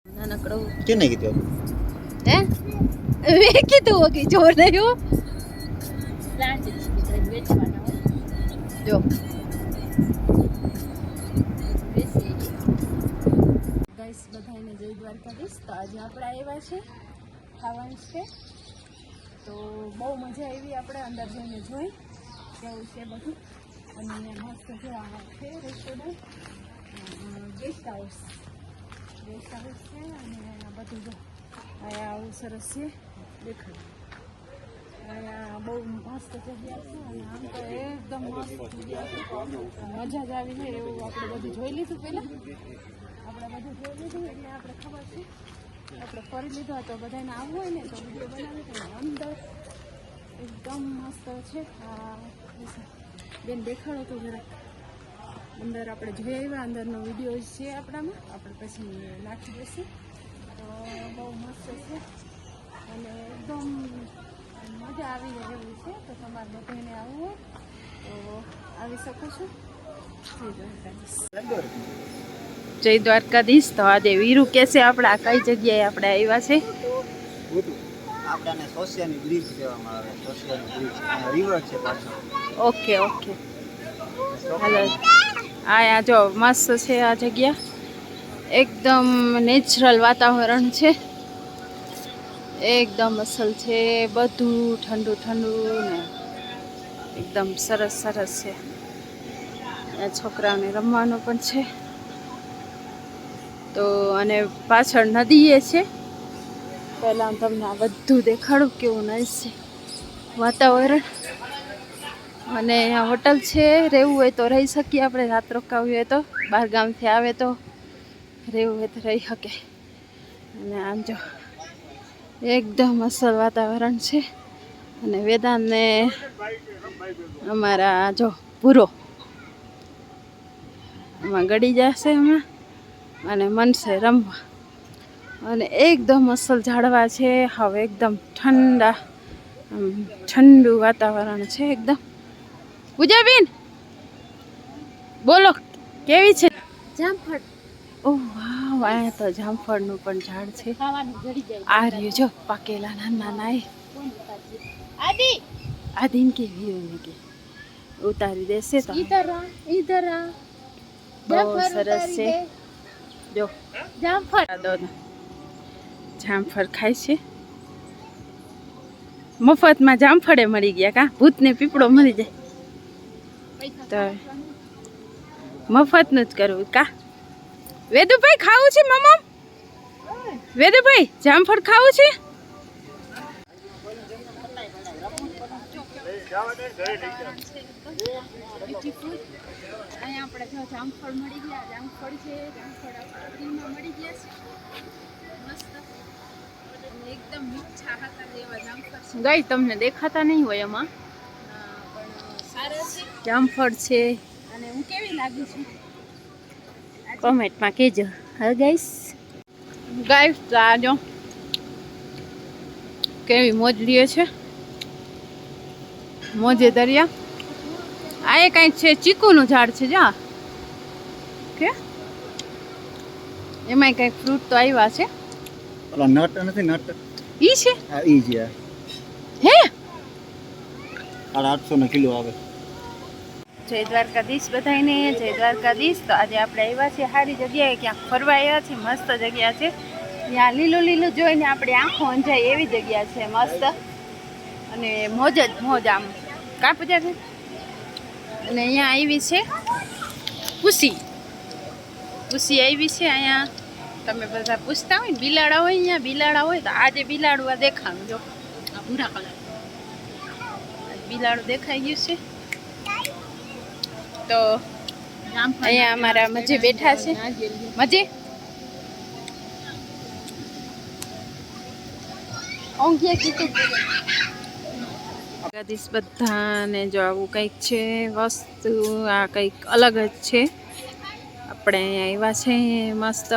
નાનકડો કે નહીં કીધું હે મેં કીધું કે જોર નહીં હો પ્લાન્ટ વેચવાના હોય જો ગાઈસ બધાને જય દ્વારકાધીશ. તો આજે આપણે આવ્યા છે ખાવાનું છે તો બહુ મજા આવી. આપણે અંદર જઈને જોઈ કેવું છે બધું. અને અહીંયા મસ્ત છે આ છે રેસ્ટોરન્ટ ગેસ્ટ હાઉસ છે અને આ બધું જો અહીંયા આવું સરસ છે દેખાય. અહીંયા બહુ મસ્ત જગ્યા છે અને આમ તો એકદમ મસ્ત જગ્યા છે. મજા જ આવી જાય એવું આપણે બધું જોઈ લીધું પહેલાં. આપણે બધું જોઈ લીધું એટલે આપણે ખબર છે આપણે ફરી લીધું તો બધાને આવવું હોય ને તો વિડીયો બનાવી તો અંદર એકદમ મસ્ત છે. બેન દેખાડો તો જરાક અંદર આપણે જોઈ આવ્યા. અંદરનો વિડીયો છે આપણામાં, આપણે પછી નાખી દઈશું. તો બહુ મસ્ત છે અને એકદમ મજા આવી જાય એવું છે. તો તમારે બધાને આવવું હોય તો આવી શકો છો. જય દ્વારકાધીશ. તો આજે વીરુ કે છે આપણે આ કઈ જગ્યાએ આપણે આવ્યા છે. આપણાને સોશિયલ બ્રિજ કહેવામાં આવે. સોશિયલ બ્રિજ રિવર છે પાછળ. ઓકે ઓકે હાલો. આ જો મસ્ત છે આ જગ્યા. એકદમ નેચરલ વાતાવરણ છે, એકદમ અસલ છે, બધું ઠંડુ ઠંડુ ને એકદમ સરસ સરસ છે. આ છોકરાઓને રમવાનું પણ છે. તો અને પાછળ નદી એ છે. પહેલાં તમને આ બધું દેખાડું કેવું નાઈસ છે વાતાવરણ. અને અહીંયા હોટલ છે, રહેવું હોય તો રહી શકીએ આપણે. રાત રોકાવી હોય તો બહાર ગામથી આવે તો રહેવું હોય તો રહી શકે. અને આમ જો એકદમ અસલ વાતાવરણ છે. અને વેદાંતને અમારા જો પૂરો એમાં ગળી જશે હમણાં અને મનસે રમવા. અને એકદમ અસલ ઝાડવા છે. હવે એકદમ ઠંડા ઠંડુ વાતાવરણ છે એકદમ. પૂજાબેન બોલો કેવી છે જામફળ? ઓહ વાહ, અહીંયા તો જામફળનું પણ ઝાડ છે. આ રહ્યું જો પાકેલા નાના નાના આદિન કે વીરોને કે ઉતારી દેશે તો બહુ સરસ છે. જો જામફળ ખાય છે. મફતમાં જામફળે મળી ગયા કા? ભૂતને પીપળો મળી જાય તો મફતનું જ કરવું કા? વેદુભાઈ ખાવું છે મમ્મા? વેદુભાઈ જામફળ ખાવું છે? અહીંયા આપણે જો જામફળ મળી ગયા. જામફળ છે, જામફળ ફ્રીમાં મળી ગયા છે મસ્ત. એકદમ મીઠા હતા જેવા જામફળ છે. ગાય તમને દેખાતા નહીં હોય એમાં પણ સારા છે જામફળ છે. અને હું કેવી લાગુ છું કોમેન્ટમાં કહેજો. હા ગાઈસ આ જો કેવી મોજડીએ છે, મોજે દરિયા. આ એ કંઈક છે ચીકુનું ઝાડ છે જા કે એમાંય કંઈક ફ્રૂટ તો આવ્યા છે. ઓલા નટ નથી, નટ ઈ છે. આ ઈ છે. હે 850 કિલો આવે. જય દ્વારકાધીશ બધાને, જય દ્વારકાધીશ. તો આજે આપણે આવ્યા છીએ સારી જગ્યાએ, ક્યાંક ફરવા આવ્યા છીએ. મસ્ત જગ્યા છે, ત્યાં લીલું લીલું જોઈને આપણી આંખો અંજાય એવી જગ્યા છે મસ્ત. અને મોજ જ મોજ આમ કાપજા છે. અને અહીંયા આવી છે પૂસી આવી છે અહીંયા. તમે બધા પૂછતા હોય ને બિલાડા હોય, અહીંયા બિલાડા હોય તો આજે બિલાડું આ દેખાણું જો આ ભૂરા કલર બિલાડું દેખાઈ ગયું છે. તો અહીંયા અમારા મજે બેઠા છે. મજે બધાને જો આવું કંઈક છે વસ્તુ. આ કંઈક અલગ જ છે. આપણે અહીંયા આવ્યા છે મસ્ત.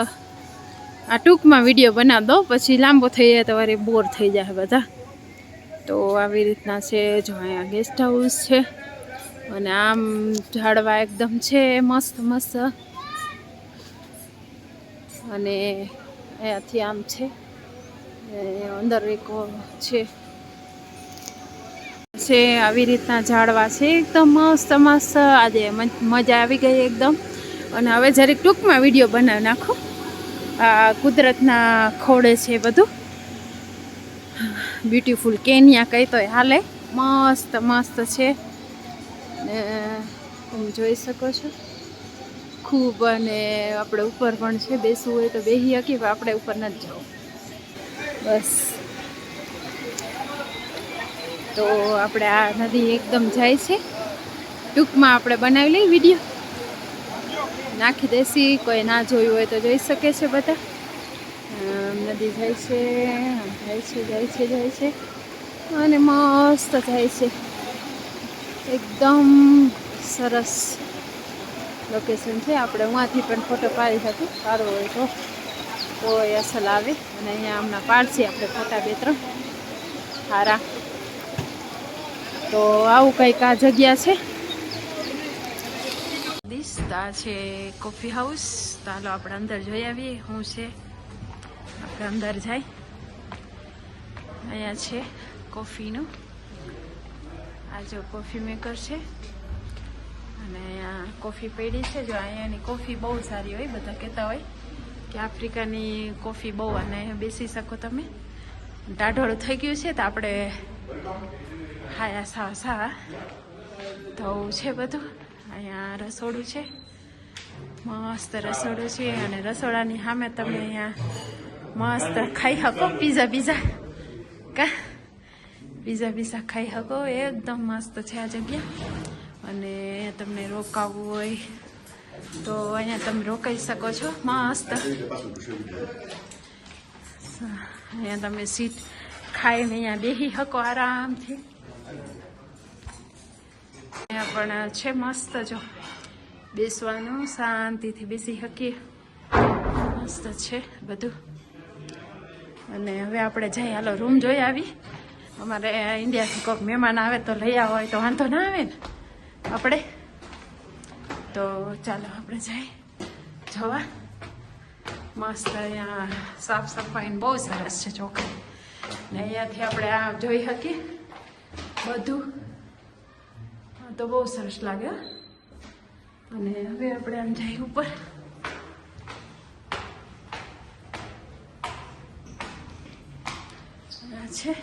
આ ટૂંકમાં વિડીયો બનાવી દો, પછી લાંબો થઈ જાય તો વારે બોર થઈ જાય બધા. તો આવી રીતના છે જો અહીંયા ગેસ્ટ હાઉસ છે. અને આમ ઝાડવા એકદમ છે મસ્ત મસ્ત. અને અહીંયાથી આમ છે, અંદર એક છે આવી રીતના ઝાડવા છે, એકદમ મસ્ત મસ્ત. આજે મજા આવી ગઈ એકદમ. અને હવે જરીક ટૂંકમાં વિડીયો બનાવી નાખો. આ કુદરતના ખોળે છે બધું, બ્યુટીફુલ કેન્યા કહી તોય હાલે. મસ્ત મસ્ત છે ને તમે જોઈ શકો છો ખૂબ. અને આપણે ઉપર પણ છે, બેસવું હોય તો બેસી શકીએ, પણ આપણે ઉપર નથી જવું. બસ તો આપણે આ નદી એકદમ જાય છે. ટૂંકમાં આપણે બનાવી લઈએ વિડીયો, નાખી દેસી. કોઈ ના જોયું હોય તો જોઈ શકે છે બધા. નદી જાય છે, જાય છે, જાય છે, જાય છે અને મસ્ત જાય છે. એકદમ સરસ લોકેશન છે. આપણે ઉहाँથી પણ ફોટો પાડી શકીએ, સારું હોય તો એ અસલ આવે. અને અહીંયા હમણાં પાડશે આપણે ફોટા 2-3 સારા. તો આવું કંઈક આ જગ્યા છે. આ છે કોફી હાઉસ. તો હાલો આપણે અંદર જોઈ આવીએ શું છે. આપણે અંદર જાય. અહીંયા છે કોફીનું, આ જો કોફી મેકર છે. અને અહીંયા કોફી પડી છે. જો અહીંયાની કોફી બહુ સારી હોય, બધા કહેતા હોય કે આફ્રિકાની કોફી બહુ. અને બેસી શકો તમે. ટાઢોળું થઈ ગયું છે તો આપણે હાયા સાવા તો છે બધું. અહીંયા રસોડું છે, મસ્ત રસોડું છે. અને રસોડાની સામે તમે અહીંયા મસ્ત ખાઈ શકો પીઝા કા પીઝા ખાઈ શકો. એકદમ મસ્ત છે આ જગ્યા. અને તમને રોકાવું હોય તો અહીંયા તમે રોકાઈ શકો છો મસ્ત. અહીંયા તમે સીટ ખાઈને અહીંયા બેસી શકો આરામથી. અહીંયા પણ છે મસ્ત, જો બેસવાનું, શાંતિથી બેસી શકીએ. મસ્ત છે બધું. અને હવે આપણે જઈએ, હાલો રૂમ જોઈ આવી. અમારે ઇન્ડિયાથી કોઈક મહેમાન આવે તો લઈ આવો હોય તો વાંધો ના આવે ને આપણે. તો ચાલો આપણે જઈએ જોવા. મસ્ત અહીંયા સાફ સફાઈ બહુ સરસ છે, ચોખ્ખી. ને અહીંયાથી આપણે આ જોઈ શકીએ બધું. તો બહુ સરસ લાગે. અને હવે આપણે આમ જઈએ ઉપર. છે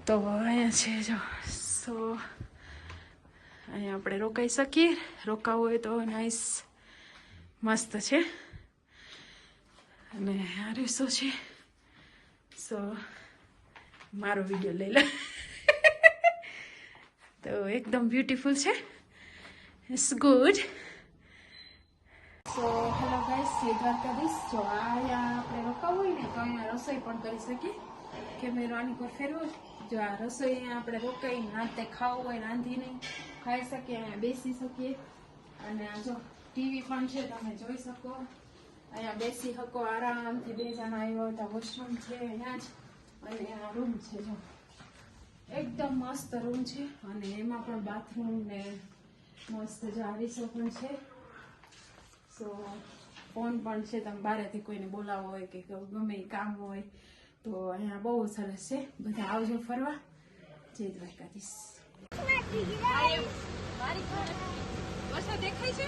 તો અહીંયા છે જો. સો અહીંયા આપણે રોકાઈ શકીએ. રોકાવું હોય તો નાઈસ, મસ્ત છે. અને આ રીસો છે. સો મારો વિડીયો લઈ લો. તો એકદમ બ્યુટીફુલ છે. It's good. So hello guys, જય દ્વારકાધીશ. જો અહીંયા આપણે રોકાવું હોય ને તો અહીંયા રસોઈ પણ કરી શકીએ. કેમેરો આની પર ફેરવો. જો આ રસોઈ અહીંયા આપણે રોકાઈને રાતે ખાવું હોય રાંધીને ખાઈ શકીએ, અહીંયા બેસી શકીએ. અને આ જો ટીવી પણ છે, તમે જોઈ શકો. અહીંયા બેસી શકો આરામથી. 2 જણા આવ્યા હોય તો વોશરૂમ છે અહીંયા જ. અને આ રૂમ છે, જો એકદમ મસ્ત રૂમ છે. અને એમાં પણ બાથરૂમ ને મસ્ત જો આરીસો પણ છે. સો ફોન પણ છે, તમે બહારેથી કોઈને બોલાવો હોય કે ગમે એ કામ હોય તો અહીંયા બહુ સરસ છે. બધા આવજો ફરવા. જય દ્વારકાધીશ. વરસાદ દેખાય છે.